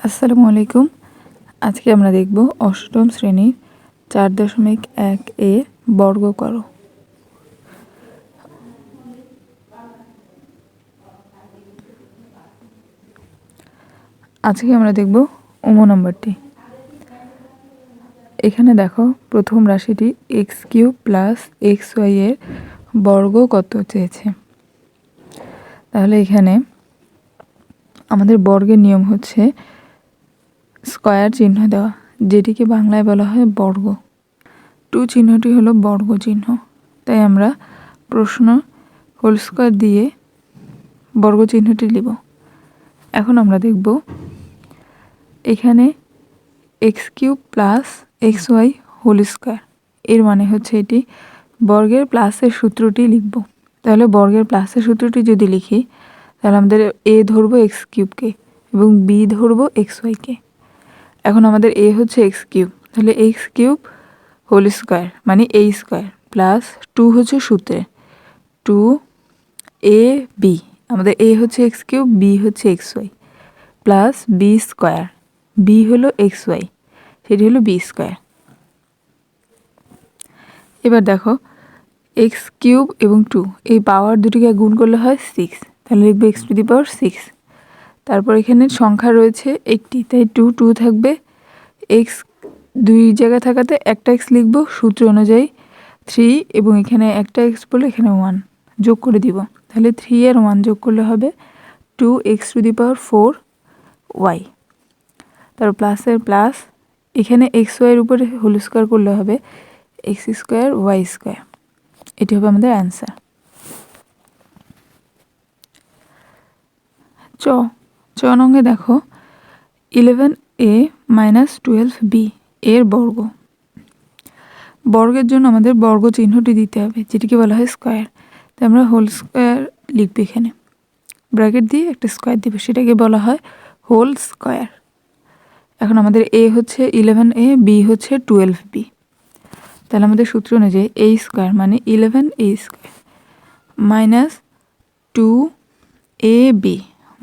আসসালামু আলাইকুম। আজকে আমরা দেখব অষ্টম শ্রেণীর 4.1 এ বর্গ করো। আজকে আমরা দেখব নম্বরটি। এখানে দেখো প্রথম রাশিটি x³ প্লাস xy এর বর্গ কত চেয়েছে। তাহলে এখানে আমাদের বর্গের নিয়ম হচ্ছে স্কয়ার চিহ্ন দেওয়া, যেটিকে বাংলায় বলা হয় বর্গ। 2 চিহ্নটি হলো বর্গ চিহ্ন, তাই আমরা প্রশ্ন হোল স্কয়ার দিয়ে বর্গ চিহ্নটি লিখব। এখন আমরা দেখব এখানে x³ plus xy whole square, এর মানে হচ্ছে এটি বর্গের প্লাসের সূত্রটি লিখব। তাহলে বর্গের প্লাসের সূত্রটি যদি লিখি, তাহলে আমাদের a ধরবো x³ এবং b ধরবো xy। এখন আমাদের a হচ্ছে x³ তাহলে x³ হোল স্কয়ার মানে a স্কয়ার প্লাস 2 হচ্ছে সূত্রে 2ab, আমাদের a হচ্ছে x³ b হচ্ছে xy plus b square, b হলো xy সেটি হলো b স্কয়ার। এবার দেখো x³ এবং 2 এই পাওয়ার দুটিকে গুণ করলে হয় 6, তাহলে লিখবে x⁴। তারপর এখানে সংখ্যা রয়েছে একটি, তাই 2 থাকবে, x দুই জায়গায় থাকাতে একটা x লিখব সূত্র অনুযায়ী 3, এবং এখানে একটা x বলে এখানে 1 যোগ করে দিব। তাহলে 3 আর 1 যোগ করলে হবে 2x⁴y। তারপর প্লাসের প্লাস, এখানে xy এর উপরে হোল স্কয়ার করলে হবে x² y²। এটি হবে আমাদের অ্যান্সার। চ নঙ্গে দেখো 11a মাইনাস 12b এর বর্গ। বর্গের জন্য আমাদের বর্গ চিহ্নটি দিতে হবে, যেটিকে বলা হয় স্কয়ার। তাই আমরা হোল স্কয়ার লিখব, এখানে ব্র্যাকেট দিয়ে একটা স্কয়ার দিব, সেটাকে বলা হয় হোল স্কয়ার। এখন আমাদের a হচ্ছে 11a, b হচ্ছে 12b। তাহলে আমাদের সূত্র অনুযায়ী a স্কয়ার মানে 11a² মাইনাস 2ab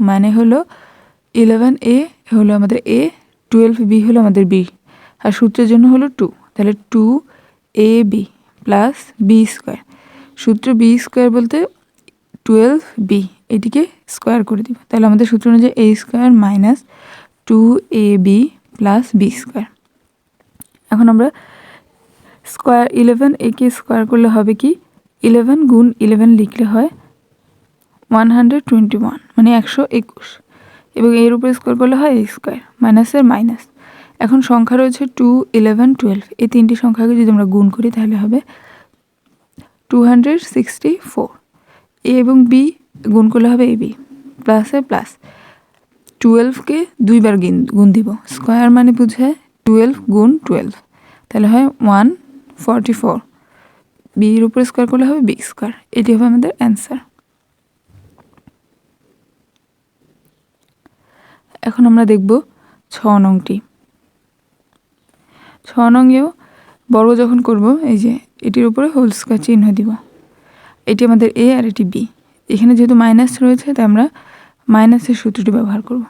মানে হলো 11a হলো আমাদের a, 12b হলো আমাদের b, আর সূত্রের জন্য হলো 2, তাহলে 2ab প্লাস b²। সূত্র b² বলতে 12b, এটিকে স্কয়ার করে দিব। তাহলে আমাদের সূত্র অনুযায়ী a² minus 2ab plus b²। এখন আমরা স্কয়ার 11a কে স্কয়ার করলে হবে কি 11 গুণ 11 লিখলে হয় 121 মানে 121, এবং এর উপরে স্কয়ার করলে হয় a² মাইনাসের মাইনাস। এখন সংখ্যা রয়েছে 2, 11, 12, এই তিনটি সংখ্যাকে যদি আমরা গুণ করি তাহলে হবে 264। a এবং b গুণ করলে হবে ab প্লাসে প্লাস 12কে দুইবার গুণ দিব, স্কয়ার মানে বোঝায় 12 গুণ 12, তাহলে হয় 144। b এর উপরে স্কয়ার করলে হবে b²। এটি হবে আমাদের অ্যান্সার। এখন আমরা দেখব 6 নংটি। 6 নংয়েও বর্গ যখন করব, এই যে এটির উপরে হোল স্কয়ার চিহ্ন দিব, এটি আমাদের a আর এটি b। এখানে যেহেতু মাইনাস রয়েছে তাই আমরা মাইনাসের সূত্রটি ব্যবহার করব।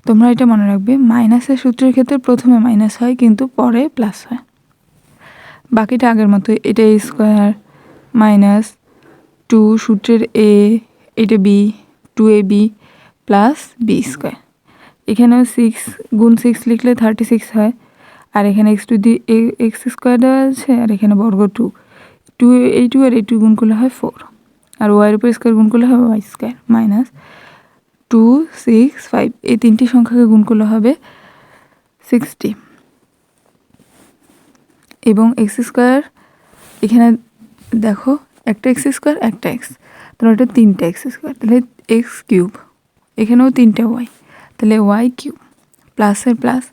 তোমরা এটা মনে রাখবে, মাইনাসের সূত্রের ক্ষেত্রে প্রথমে মাইনাস হয় কিন্তু পরে প্লাস হয়। বাকিটা আগের মতো, এটা a স্কয়ার মাইনাস 2 সূত্রের a, এটা b 2ab প্লাস b²। এখানেও 6 গুণ 6 লিখলে 36 হয়, আর এখানে x² দেওয়া আছে, আর এখানে বর্গ 2 এই 2 আর এই 2 গুণ করলে হয় 4, আর ওয়াইয়ের উপর স্কয়ার গুণ করলে হবে y² মাইনাস 2, 6, 5, এই তিনটি সংখ্যাকে গুণ করলে হবে 60, এবং x², এখানে দেখো একটা x² একটা x, তাহলে এটা 3টা x², তাহলে x³, এখানেও 3টা y, তাহলে y³ প্লাসের প্লাস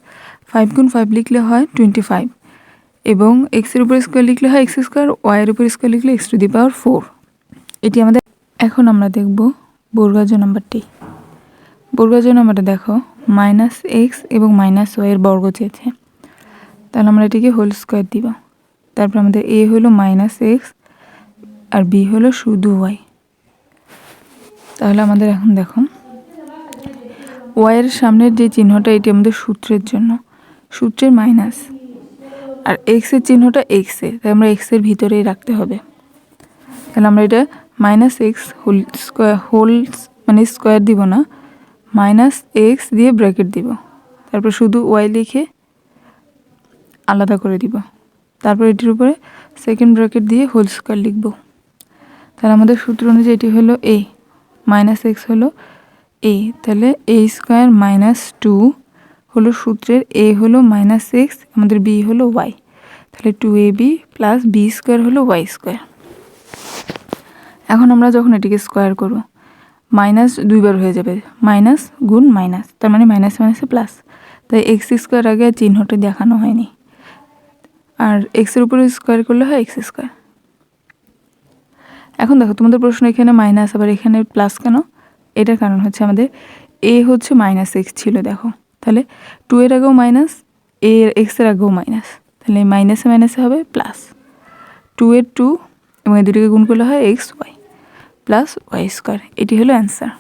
5 গুণ 5 লিখলে হয় 25, এবং x এর উপর স্কয়ার লিখলে হয় x², y এর উপর স্কয়ার লিখলে x⁴। এটি আমাদের। এখন আমরা দেখব বর্গাজ নাম্বারটি। বর্গাজ নাম্বারটা দেখো -x এবং -y এর বর্গ চেয়েছে, তাহলে আমরা এটিকে হোল স্কয়ার দিব। তারপর আমাদের a হলো -x আর b হলো শুধু y। তাহলে আমাদের এখন দেখো ওয়াইয়ের সামনের যে চিহ্নটা এটি আমাদের সূত্রের জন্য, সূত্রের মাইনাস, আর এক্সের চিহ্নটা এক্সের, তাই আমরা এক্সের ভিতরেই রাখতে হবে। তাহলে আমরা এটা মাইনাস এক্স হোল মানে স্কোয়ার দিব না, মাইনাস এক্স দিয়ে ব্র্যাকেট দিব, তারপর শুধু ওয়াই লিখে আলাদা করে দিব, তারপর এটির উপরে সেকেন্ড ব্র্যাকেট দিয়ে হোল স্কোয়ার লিখব। তাহলে আমাদের সূত্র অনুযায়ী এটি হলো এ, মাইনাস এক্স হলো এ, তাহলে এ স্কোয়ার মাইনাস 2 হলো সূত্রের, এ হলো মাইনাস এক্স, আমাদের বি হলো ওয়াই, তাহলে 2ab প্লাস বি স্কোয়ার হলো ওয়াই স্কোয়ার। এখন আমরা যখন এটিকে স্কোয়ার করব, মাইনাস 2 বার হয়ে যাবে, মাইনাস গুণ মাইনাস, তার মানে মাইনাস মাইনাসে প্লাস, তাই এক্স স্কোয়ার আগে আর চিহ্নটি দেখানো হয়নি, আর এক্সের উপরে স্কোয়ার করলে হয় এক্স স্কোয়ার। এখন দেখো তোমাদের প্রশ্ন এখানে মাইনাস আবার এখানে প্লাস কেন, এটার কারণ হচ্ছে আমাদের এ হচ্ছে মাইনাস এক্স ছিল, দেখো তাহলে 2 এর আগেও মাইনাস, এ এক্সের আগেও মাইনাস, তাহলে মাইনাসে মাইনাসে হবে প্লাস, 2 এর 2 এবং এই দুটিকে গুণ করলে হয় X Y plus Y square, এটি হলো অ্যান্সার।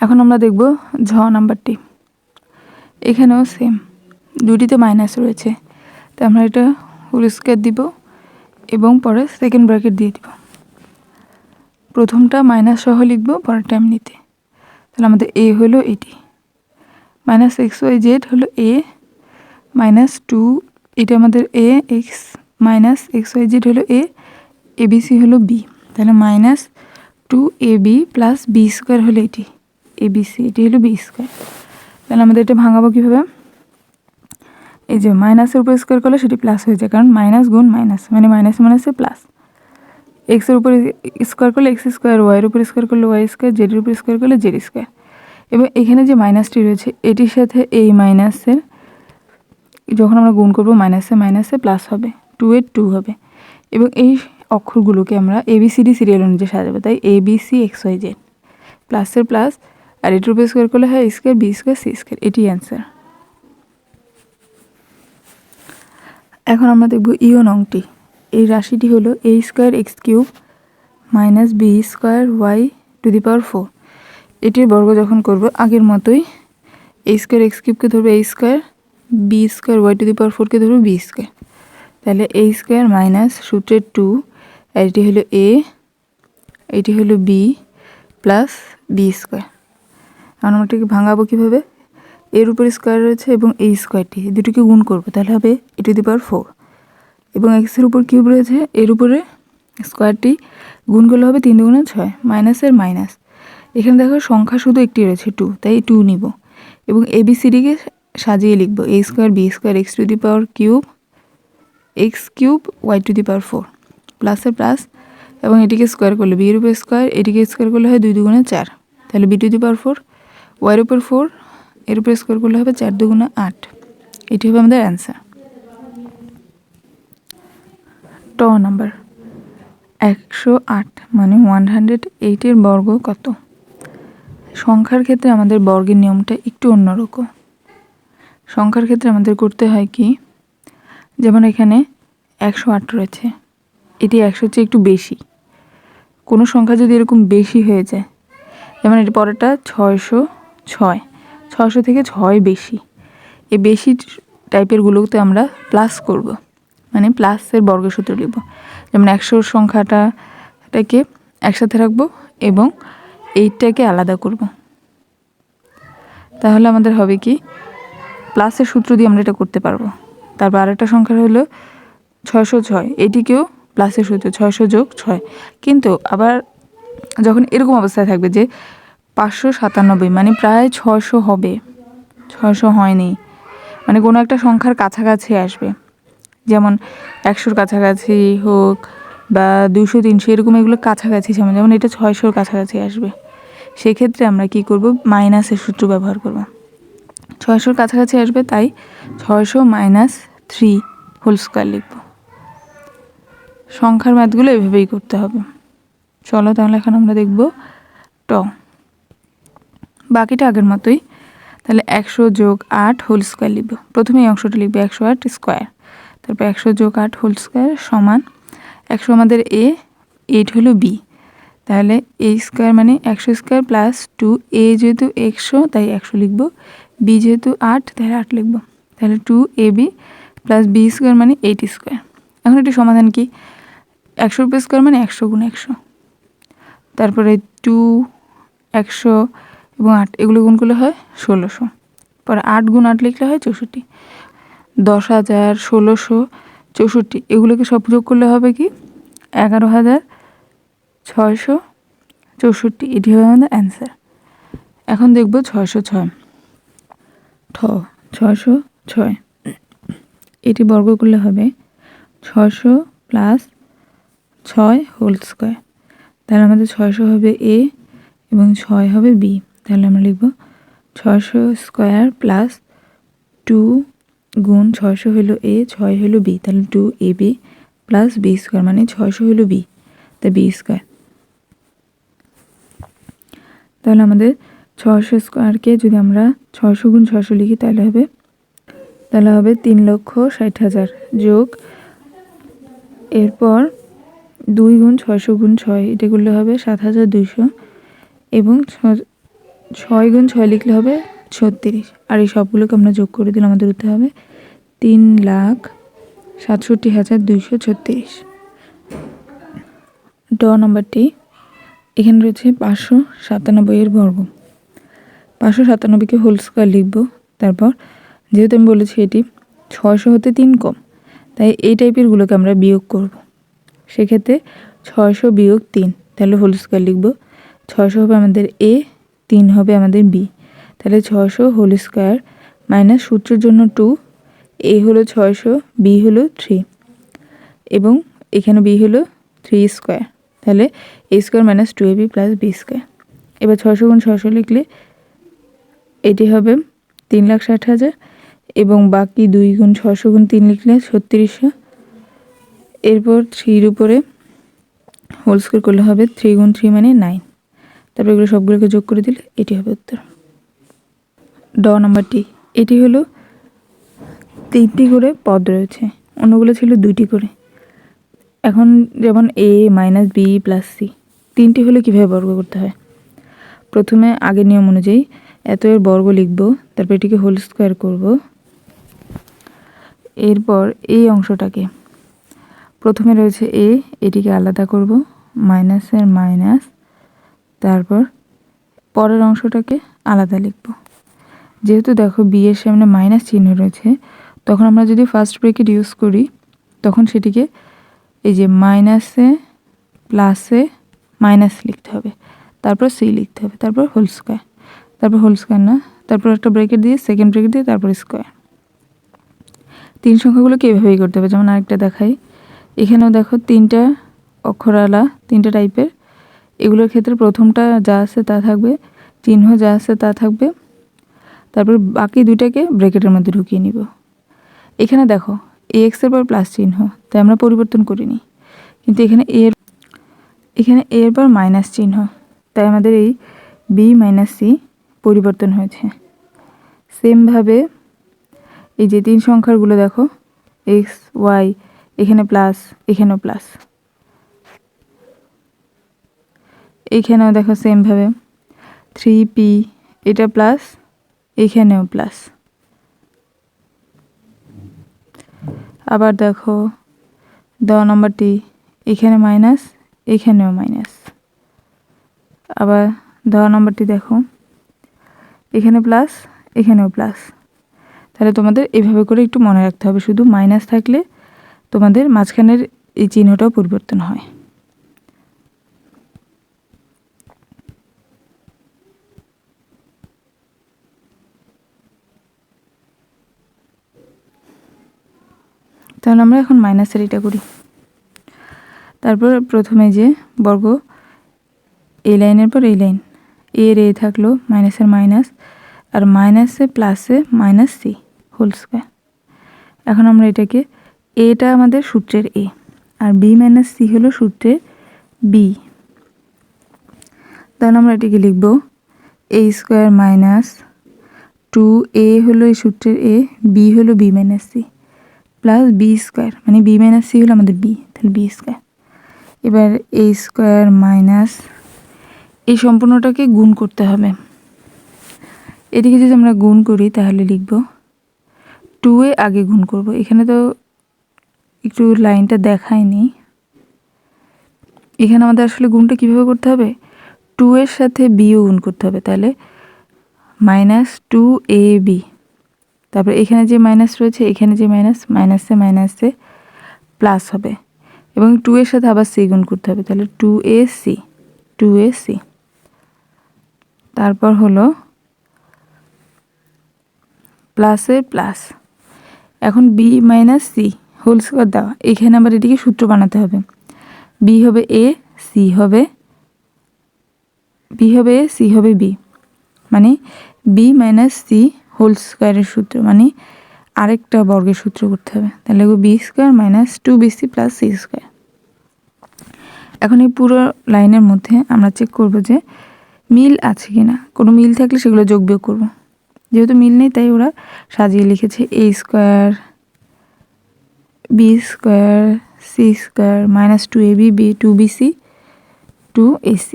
এখন আমরা দেখব ঝ নাম্বারটি। এখানেও সেম, দুটিতে মাইনাস রয়েছে, তাই আমরা এটা হোল স্কোয়ার দিব এবং পরে সেকেন্ড ব্র্যাকেট দিয়ে দিব। প্রথমটা মাইনাস সহ লিখব, পরেরটা এমনিতে। তাহলে আমাদের এ হলো এটি, মাইনাস এক্স ওয়াই জেড হলো এ, মাইনাস 2 এটা আমাদের A X minus X Y Z হলো এ, এবিসি হলো বি, তাহলে minus 2ab plus B square হলো এটি, এবিসি এটি হলো বি স্কোয়ার। তাহলে আমাদের এটা ভাঙাবো কীভাবে, এই যে মাইনাসের উপর স্কোয়ার করলে সেটি প্লাস হয়ে যায়, কারণ মাইনাস গুণ মাইনাস মানে মাইনাস মাইনাসে প্লাস, এক্সের উপরে স্কোয়ার করলে এক্স স্কোয়ার, ওয়াইয়ের উপর স্কোয়ার করলে ওয়াই স্কোয়ার, জেডের উপর স্কোয়ার করলে জেড স্কোয়ার। এবং এখানে যে মাইনাসটি রয়েছে এটির সাথে এই মাইনাসের যখন আমরা গুণ করব মাইনাসে মাইনাসে প্লাস হবে, 2 এর 2 হবে, এবং এই অক্ষরগুলোকে আমরা এবিসিডি সিরিয়াল অনুযায়ী সাজাবো, তাই A B C X Y Z, প্লাসের প্লাস, আর এটির উপর স্কোয়ার করলে হয় square B square C square, এটি অ্যান্সার। এখন আমরা দেখব ইও নংটি। এই রাশিটি হলো A square X cube minus B square Y to the power 4। এটির বর্গ যখন করব আগের মতোই এ স্কোয়ার এক্স কিউবকে ধরবো A square, B square Y to the power 4কে ধরবো বি স্কোয়ার, তাহলে এ স্কোয়ার মাইনাস সূত্রের 2, আর এটি হলো এ, এটি হলো বি প্লাস বি স্কোয়ার। এখন আমরা এটাকে ভাঙাবো কীভাবে, এর উপর স্কোয়ার রয়েছে এবং এই স্কোয়ারটি দুটিকে গুণ করব, তাহলে হবে এ টু দি পাওয়ার 4, এবং এক্সের উপর কিউব রয়েছে, এর উপরে স্কোয়ারটি গুণ করলে হবে 3 দুগুণে 6, মাইনাসের মাইনাস, এখানে দেখো সংখ্যা শুধু একটি রয়েছে 2, তাই 2 নিব, এবং এবিসিডিকে সাজিয়ে লিখব A square B square X to the power cube X cube Y to the power 4 প্লাসের প্লাস, এবং এটিকে স্কোয়ার করলে বি এর উপর স্কোয়ার, এটিকে স্কোয়ার করলে হয় 2 দুগুণে 4, তাহলে বি টু দি পাওয়ার 4, ওয়াইয়ের উপর 4 এর উপর স্কোয়ার করলে হবে 4 দুগুণে 8, এটি হবে আমাদের অ্যান্সার। ট নাম্বার 108 মানে 108 এর বর্গ কত। সংখ্যার ক্ষেত্রে আমাদের বর্গের নিয়মটা একটু অন্যরকম। সংখ্যার ক্ষেত্রে আমাদের করতে হয় কি, যেমন এখানে 108 রয়েছে, এটি 100 চেয়ে একটু বেশি, কোনো সংখ্যা যদি এরকম বেশি হয়ে যায়, যেমন এটি পরেরটা 606 থেকে 6 বেশি, এই বেশি টাইপেরগুলোতে আমরা প্লাস করব, মানে প্লাসের বর্গের সূত্র লিখব, যেমন 100 সংখ্যাটাকে একসাথে রাখবো এবং 8টাকে আলাদা করব, তাহলে আমাদের হবে কি প্লাসের সূত্র দিয়ে আমরা এটা করতে পারবো। তারপর আরেকটা সংখ্যা হলো 606, এটিকেও প্লাসের সূত্র 600 যোগ 6, কিন্তু আবার যখন এরকম অবস্থায় থাকবে যে 597 মানে প্রায় 600 হবে, 600 হয়নি, মানে কোনো একটা সংখ্যার কাছাকাছি আসবে, যেমন 100-র কাছাকাছি হোক বা 200-300 এরকম, এগুলো কাছাকাছি, যেমন এটা 600-র কাছাকাছি আসবে, সেক্ষেত্রে আমরা কি করব, মাইনাসের সূত্র ব্যবহার করব, 600-র কাছাকাছি আসবে, তাই 600 মাইনাস 3 হোল স্কোয়ার লিখব। সংখ্যার ম্যাথগুলো এভাবেই করতে হবে। চলো তাহলে এখন আমরা দেখব ট, বাকিটা আগের মতোই, তাহলে 100 যোগ 8 হোল স্কোয়ার লিখব, প্রথমে এই অংশটা লিখব 108 স্কোয়ার, তারপর 100 যোগ 8 হোল স্কোয়ার সমান 100 আমাদের এ, 8 হলো বি, তাহলে এ স্কোয়ার মানে 100 স্কোয়ার প্লাস 2, এ যেহেতু 100 তাই 100 লিখব, বি যেহেতু 8 তাই 8 লিখব। তাহলে 2ab প্লাস বি স্কোয়ার মানে 8 স্কোয়ার। এখন এটি সমাধান কি, 100 স্কোয়ার মানে 100 গুণ 100, তারপরে 2, 100 এবং 8 এগুলো গুণ করলে হয় 1600, পরে 8 গুণ 8 লিখলে হয় 64। 10,000, 1600, 64 এগুলোকে সব যোগ করলে হবে কি 11,664, এটি হবে আমাদের অ্যান্সার। এখন দেখব 606, 606 এটি বর্গ করলে হবে 600 প্লাস 6 হোল স্কোয়ার। তাহলে আমাদের 600 হবে এ এবং 6 হবে বি। তাহলে আমরা লিখব 600 স্কোয়ার প্লাস 2 গুণ 600 হলো এ, 6 হলো বি, তাহলে 2ab প্লাস বি স্কোয়ার মানে 600 হলো বি, তাই বি স্কোয়ার। তাহলে আমাদের 600 স্কোয়ারকে যদি আমরা 600 গুণ 600 লিখি তাহলে হবে 3,60,000 যোগ, এরপর 2 গুণ 600 গুণ 6 এটা করলে হবে 7,200 এবং 6 গুণ 6 লিখলে হবে 36, আর এই সবগুলোকে আমরা যোগ করে দিলে আমাদের উত্তর হবে 3,67,236। ড নম্বরটি এখানে রয়েছে 597 এর বর্গ। 597কে হোল স্কোয়ার লিখব। তারপর যেহেতু আমি বলেছি এটি 600 হতে 3 কম, তাই এই টাইপেরগুলোকে আমরা বিয়োগ করব। সেক্ষেত্রে 600 বিয়োগ 3, তাহলে হোল স্কোয়ার লিখব। 600 হবে আমাদের এ, 3 হবে আমাদের বি, তাহলে 600 হোল স্কোয়ার মাইনাস সূত্রের জন্য 2, এ হলো 600, বি হলো 3 এবং এখানে বি হলো 3 স্কোয়ার, তাহলে A square minus 2ab plus B square. এবার 600 গুণ 600 লিখলে এটি হবে 3,60,000 এবং বাকি 2 গুণ 600 গুণ 3 লিখলে 3600। এরপর 3-র উপরে হোল স্কোয়ার করলে হবে 3 গুণ 3 মানে 9, তারপর এগুলো সবগুলোকে যোগ করে দিলে এটি হবে উত্তর। ড নম্বরটি এটি হলো 3টি করে পদ রয়েছে, অন্যগুলো ছিল 2টি করে। এখন যেমন এ মাইনাস বি প্লাস সি 3টি হলে কীভাবে বর্গ করতে হয়, প্রথমে আগের নিয়ম অনুযায়ী এত এর বর্গ লিখব, তারপর এটিকে হোল স্কোয়ার করব। এরপর এই অংশটাকে প্রথমে রয়েছে এ, এটিকে আলাদা করব, মাইনাসের মাইনাস, তারপর পরের অংশটাকে আলাদা লিখব। যেহেতু দেখো বি এর সামনে মাইনাস চিহ্ন রয়েছে, তখন আমরা যদি ফার্স্ট ব্র্যাকেট ইউজ করি তখন সেটিকে এই যে মাইনাসে প্লাসে মাইনাস লিখতে হবে, তারপর সি লিখতে হবে, তারপর হোল স্কোয়ার, তারপর হোল স্কোয়ার না, তারপর একটা ব্র্যাকেট দিয়ে সেকেন্ড ব্র্যাকেট দিয়ে তারপর স্কোয়ার। 3 সংখ্যাগুলোকে এভাবেই করতে হবে। যেমন আরেকটা দেখাই, এখানেও দেখো 3টা অক্ষরালা 3টা টাইপের, এগুলোর ক্ষেত্রে প্রথমটা যা আছে তা থাকবে, চিহ্ন যা আছে তা থাকবে, তারপর বাকি 2টাকে ব্র্যাকেটের মধ্যে ঢুকিয়ে নিব। এখানে দেখো এক্স এর পর প্লাস চিহ্ন, তাই আমরা পরিবর্তন করিনি, কিন্তু এখানে এর পর মাইনাস চিহ্ন, তাই আমাদের এই বি মাইনাস সি পরিবর্তন হয়েছে। সেমভাবে এই যে 3 সংখ্যারগুলো দেখো এক্স ওয়াই, এখানে প্লাস, এখানেও প্লাস, এইখানেও দেখো সেমভাবে 3p এটা প্লাস, এখানেও প্লাস। আবার দেখো 10 নম্বরটি এখানে মাইনাস, এখানেও মাইনাস। আবার 10 নম্বরটি দেখো এখানে প্লাস, এখানেও প্লাস। তাহলে তোমাদের এভাবে করে একটু মনে রাখতে হবে, শুধু মাইনাস থাকলে তোমাদের মাঝখানের এই চিহ্নটাও পরিবর্তন হয়। তাহলে আমরা এখন মাইনাসের এটা করি। তারপর প্রথমে যে বর্গ এই লাইনের পর এই লাইন, এর এ থাকলো, মাইনাসের মাইনাস, আর মাইনাসে প্লাসে মাইনাস সি হোল স্কোয়ার। এখন আমরা এটাকে, এটা আমাদের সূত্রের এ আর বি মাইনাস সি হলো সূত্রের বি, তাহলে আমরা এটাকে লিখব এ স্কোয়ার মাইনাস 2a হলো এই সূত্রের এ, বি হলো B minus C plus B square, মানে বি মাইনাস সি হলো আমাদের বি, তাহলে বি স্কোয়ার। এবার এ স্কোয়ার মাইনাস এই সম্পূর্ণটাকে গুণ করতে হবে। এদিকে যদি আমরা গুণ করি তাহলে লিখব 2a আগে গুণ করব। এখানে তো একটু লাইনটা দেখায়নি, এখানে আমাদের আসলে গুণটা কীভাবে করতে হবে, 2 এর সাথে বিও গুণ করতে হবে, তাহলে -2ab, তারপর এখানে যে মাইনাস রয়েছে এখানে যে মাইনাসে মাইনাসে প্লাস হবে, এবং 2 এর সাথে আবার সি গুণ করতে হবে, তাহলে 2ac, তারপর হলো প্লাসের প্লাস। এখন b minus C whole square দেওয়া, এখানে আবার এটিকে সূত্র বানাতে হবে। b হবে a, c হবে c হবে b, মানে b মাইনাস সি হোল স্কোয়ারের সূত্র, মানে আরেকটা বর্গের সূত্র করতে হবে। তাহলে B square minus 2bc plus C square. এখন এই পুরো লাইনের মধ্যে আমরা চেক করব যে মিল আছে কিনা, কোনো মিল থাকলে সেগুলো যোগ বিয়োগ করব। যেহেতু মিল নেই তাই ওরা সাজিয়ে লিখেছে a square b square C square minus 2ab 2bc 2ac,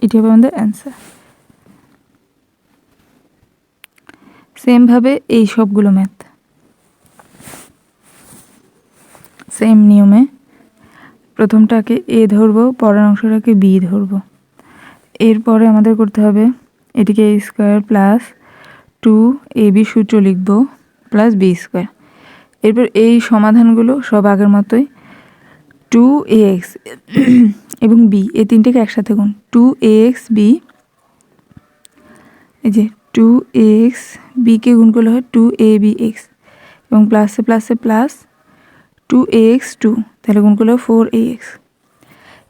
এটি হবে আমাদের অ্যান্সার। সেমভাবে এই সবগুলো ম্যাথ সেম নিয়মে প্রথমটাকে এ ধরবো, পরের অংশটাকে বি ধরবো। এরপরে আমাদের করতে হবে এটিকে a স্কোয়ার প্লাস 2ab সূত্র লিখব প্লাস বি স্কোয়ার। এরপর এই সমাধানগুলো সব আগের মতোই 2ax এবং b এই তিনটেকে একসাথে গুণ, 2ax b, এই যে 2ax bকে গুণ করলে হয় 2abx, এবং প্লাসে প্লাসে প্লাস 2ax 2, তাহলে গুণ করলে 4ax,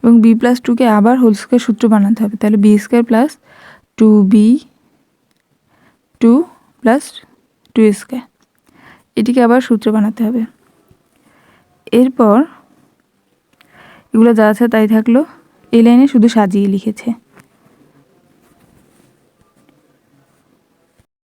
এবং b প্লাস 2কে আবার হোল স্কোয়ার সূত্র বানাতে হবে, তাহলে b square plus 2b 2 plus 2 square, এটিকে আবার সূত্র বানাতে হবে। এরপর এগুলো যা আছে তাই থাকলো, এই লাইনে শুধু সাজিয়ে লিখেছে।